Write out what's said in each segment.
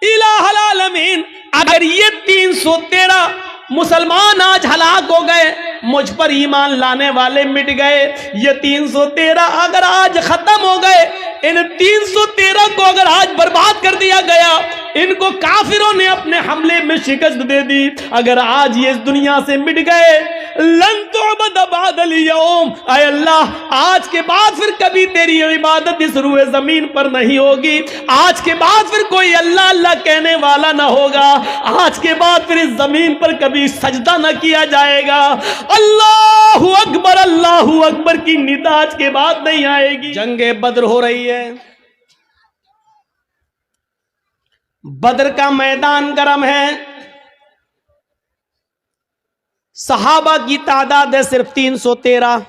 इलाहल आलमीन, अगर ये 313 मुसलमान आज हलाक हो गए, मुझ पर ईमान लाने वाले मिट गए, ये 313 अगर आज खत्म हो गए, इन 313 को अगर आज बर्बाद कर दिया गया, इनको काफिरों ने अपने हमले में शिकस्त दे दी, अगर आज ये इस दुनिया से मिट गए, लन तुअबद बादल यौम, ऐ अल्लाह आज के बाद फिर कभी तेरी इबादत इस रूए जमीन पर नहीं होगी, आज के बाद फिर कोई अल्लाह अल्लाह कहने वाला ना होगा, आज के बाद फिर इस जमीन पर कभी सजदा न किया जाएगा। अल्लाहु अकबर की निदा आज के बाद नहीं आएगी। जंगे बद्र हो रही है, बद्र का मैदान गर्म है, सहाबा की तादाद है सिर्फ 313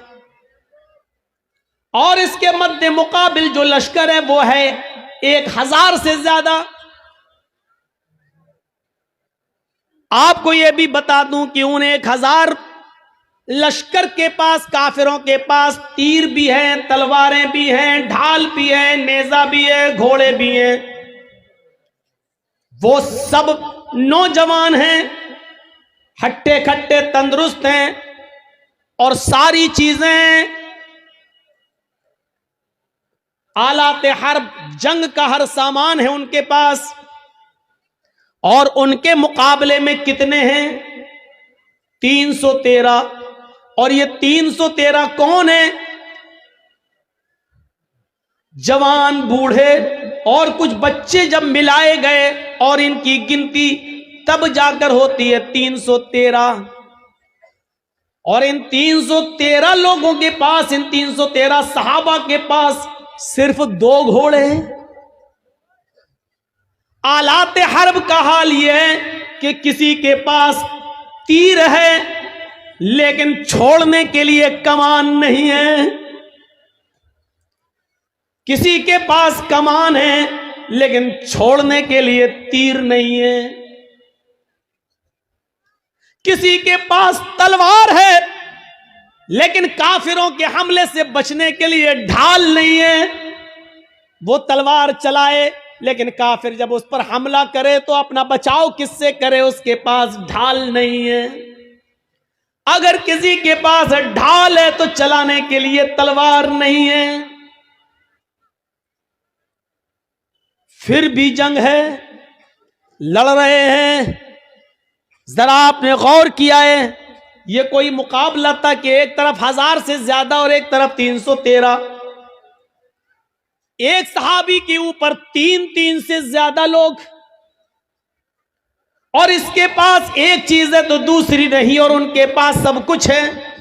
और इसके मध्य मुकाबिल जो लश्कर है वो है 1000 से ज्यादा। आपको यह भी बता दूं कि उन 1000 लश्कर के पास, काफिरों के पास तीर भी हैं, तलवारें भी हैं, ढाल भी है, नेजा भी है, घोड़े भी हैं, वो सब नौजवान हैं, हट्टे खट्टे तंदुरुस्त हैं और सारी चीजें आलाते हर्ब, जंग का हर सामान है उनके पास। और उनके मुकाबले में कितने हैं? 313। और ये 313 कौन है? जवान, बूढ़े और कुछ बच्चे जब मिलाए गए और इनकी गिनती तब जाकर होती है 313। और इन 313 लोगों के पास, इन 313 सहाबा के पास सिर्फ 2 घोड़े हैं। आलाते हर्ब का हाल यह है कि किसी के पास तीर है लेकिन छोड़ने के लिए कमान नहीं है, किसी के पास कमान है लेकिन छोड़ने के लिए तीर नहीं है, किसी के पास तलवार है लेकिन काफिरों के हमले से बचने के लिए ढाल नहीं है। वो तलवार चलाए लेकिन काफिर जब उस पर हमला करे तो अपना बचाव किससे करे? उसके पास ढाल नहीं है। अगर किसी के पास ढाल है तो चलाने के लिए तलवार नहीं है। फिर भी जंग है, लड़ रहे हैं। जरा आपने गौर किया है, ये कोई मुकाबला था कि एक तरफ 1000 से ज्यादा और एक तरफ 313। एक सहाबी के ऊपर 3 से ज्यादा लोग, और इसके पास एक चीज है तो दूसरी नहीं, और उनके पास सब कुछ है।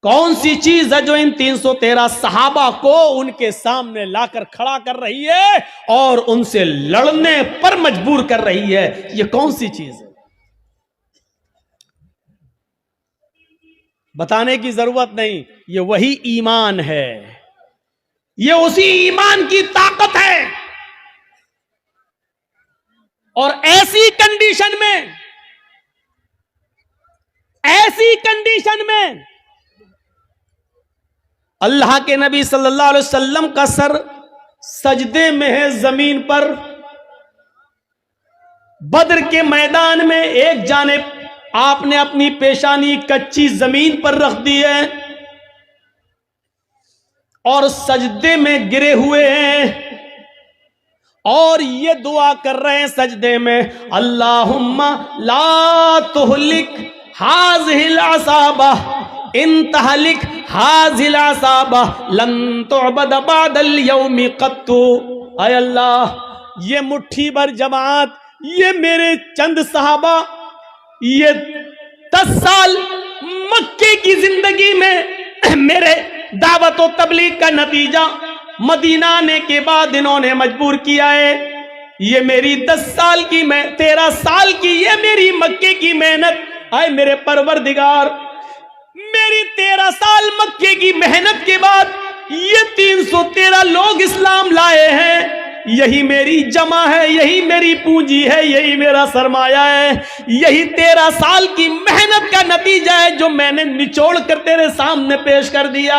कौन सी चीज है जो इन 313 सहाबा को उनके सामने लाकर खड़ा कर रही है और उनसे लड़ने पर मजबूर कर रही है? ये कौन सी चीज है? बताने की जरूरत नहीं, ये वही ईमान है, ये उसी ईमान की ताकत है। और ऐसी कंडीशन में अल्लाह के नबी सल्लल्लाहु अलैहि वसल्लम का सर सजदे में है जमीन पर। बद्र के मैदान में एक जानिब आपने अपनी पेशानी कच्ची जमीन पर रख दी है और सजदे में गिरे हुए हैं और ये दुआ कर रहे हैं सजदे में, अल्लाहुम्मा ला तुहलिक हाज़िहिल असाबा इन तहलिक हाज़िल असाबा लन तुअबद बादल यौमि क़त्तु। ऐ अल्लाह, ये मुट्ठी भर जमात, ये मेरे चंद सहाबा, ये 10 साल मक्के की जिंदगी में मेरे दावत और तबलीग का नतीजा मदीना आने के बाद इन्होंने मजबूर किया है। ये मेरी 10 साल की, 13 साल की ये मेरी मक्के की मेहनत, आए मेरे परवरदिगार, मेरी 13 साल मक्के की मेहनत के बाद ये 313 लोग इस्लाम लाए हैं। यही मेरी जमा है, यही मेरी पूंजी है, यही मेरा सरमाया है, यही 13 साल की मेहनत का नतीजा है जो मैंने निचोड़ कर तेरे सामने पेश कर दिया।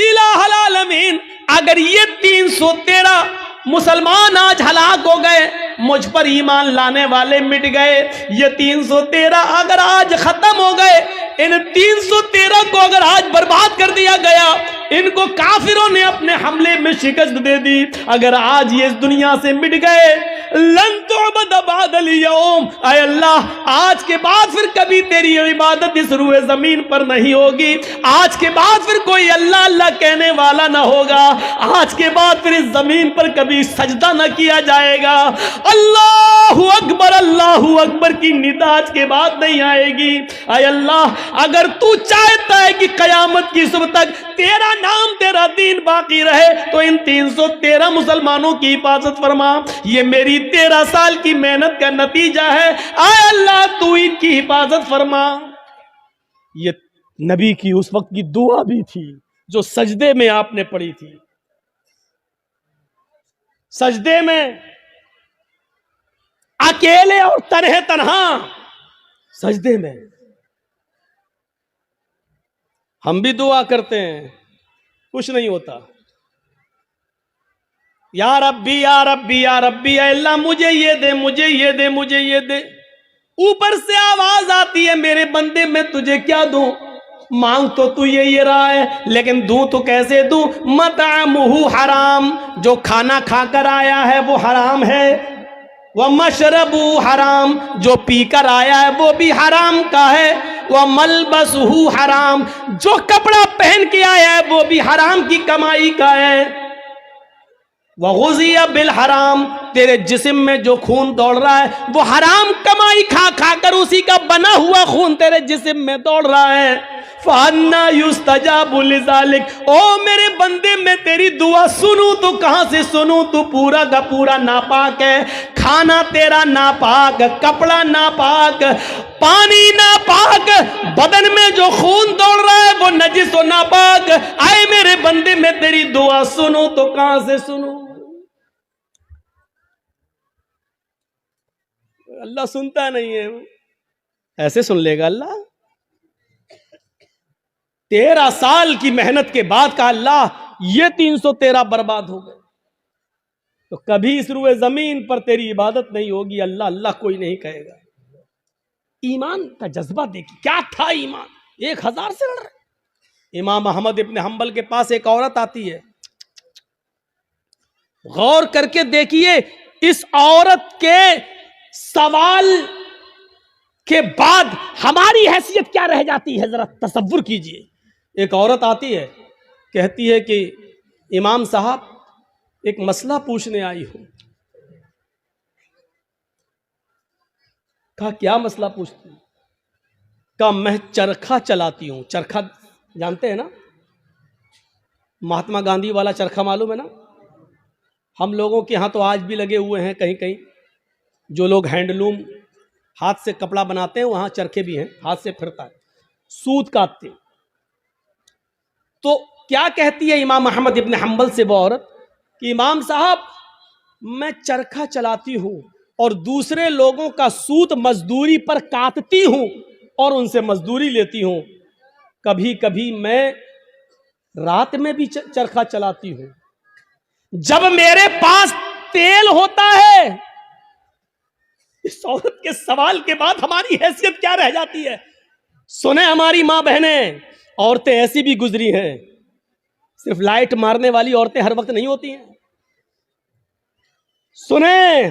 इलाहुल आलमीन, अगर ये 313 मुसलमान आज हलाक हो गए, मुझ पर ईमान लाने वाले मिट गए। ये 313 अगर आज खत्म हो गए, इन 313 को अगर आज बर्बाद कर दिया गया, इनको काफिरों ने अपने हमले में शिकस्त दे दी, अगर आज ये इस दुनिया से मिट गए, लन तुअबद बादल यौम, ऐ अल्लाह आज के बाद फिर कभी तेरी इबादत इस रूए जमीन पर नहीं होगी। आज के बाद फिर कोई अल्लाह अल्लाह कहने वाला ना होगा। आज के बाद फिर इस जमीन पर कभी सजदा न किया जाएगा। अल्लाहु अकबर की निदा आज के बाद नहीं आएगी। ऐ अल्लाह अगर तू चाहता है कि कयामत की सुबह तक तेरा नाम तेरा दीन बाकी रहे, तो इन 313 मुसलमानों की हिफाजत फरमा। ये मेरी 13 साल की मेहनत का नतीजा है। आय अल्लाह तू इनकी हिफाजत फरमा। ये नबी की उस वक्त की दुआ भी थी जो सजदे में आपने पढ़ी थी। सजदे में अकेले और तन्हा सजदे में हम भी दुआ करते हैं, कुछ नहीं होता। या रब्बी या रब्बी या रब्बी, अल्लाह मुझे ये दे, मुझे ये दे, मुझे ये दे। ऊपर से आवाज आती है, मेरे बंदे मैं तुझे क्या दूं? मांग तो तू ये रहा है, लेकिन दूं तो कैसे दूं? मतअमुहु हराम, जो खाना खाकर आया है वो हराम है। वह मशरबु हराम, जो पीकर आया है वो भी हराम का है। वह मलबसहु हराम, जो कपड़ा पहन के आया है वो भी हराम की कमाई का है। वह गुज़िया बिल हराम, तेरे जिस्म में जो खून दौड़ रहा है वो हराम कमाई खा खाकर उसी का बना हुआ खून तेरे जिस्म में दौड़ रहा है। फअन्ना युस्तजाबु लिज़ालिक, ओ मेरे बंदे मैं तेरी दुआ सुनूं तो कहां से सुनूं? तू पूरा का पूरा नापाक है। खाना तेरा नापाक, कपड़ा नापाक, पानी नापाक, बदन में जो खून दौड़ रहा है वो नजिस और नापाक। आए मेरे बंदे मैं तेरी दुआ सुनूं तो कहां से सुनूं? अल्लाह सुनता नहीं है, ऐसे सुन लेगा अल्लाह? 13 साल की मेहनत के बाद का अल्लाह ये 313 बर्बाद हो गए, तो कभी इस रुए जमीन पर तेरी इबादत नहीं होगी। अल्लाह अल्लाह कोई नहीं कहेगा। ईमान का जज्बा देखिए, क्या था ईमान। 1000 से लड़ रहे। इमाम अहमद इब्न हंबल के पास एक औरत आती है, गौर करके देखिए इस औरत के सवाल के बाद हमारी हैसियत क्या रह जाती है, जरा तसव्वुर कीजिए। एक औरत आती है, कहती है कि इमाम साहब एक मसला पूछने आई हूं। कहा क्या मसला पूछती हूं? कहा मैं चरखा चलाती हूं। चरखा जानते हैं ना, महात्मा गांधी वाला चरखा मालूम है ना? हम लोगों के यहाँ तो आज भी लगे हुए हैं कहीं कहीं। जो लोग हैंडलूम हाथ से कपड़ा बनाते हैं वहां चरखे भी हैं, हाथ से फिरता है, सूत काटते। तो क्या कहती है इमाम अहमद इब्न हंबल से वो औरत कि इमाम साहब मैं चरखा चलाती हूं और दूसरे लोगों का सूत मजदूरी पर काटती हूं और उनसे मजदूरी लेती हूं। कभी कभी मैं रात में भी चरखा चलाती हूं। जब मेरे पास तेल होता है। इस औरत के सवाल के बाद हमारी हैसियत क्या रह जाती है? सुने हमारी मां बहनें, औरतें ऐसी भी गुजरी हैं। सिर्फ लाइट मारने वाली औरतें हर वक्त नहीं होती हैं। सुने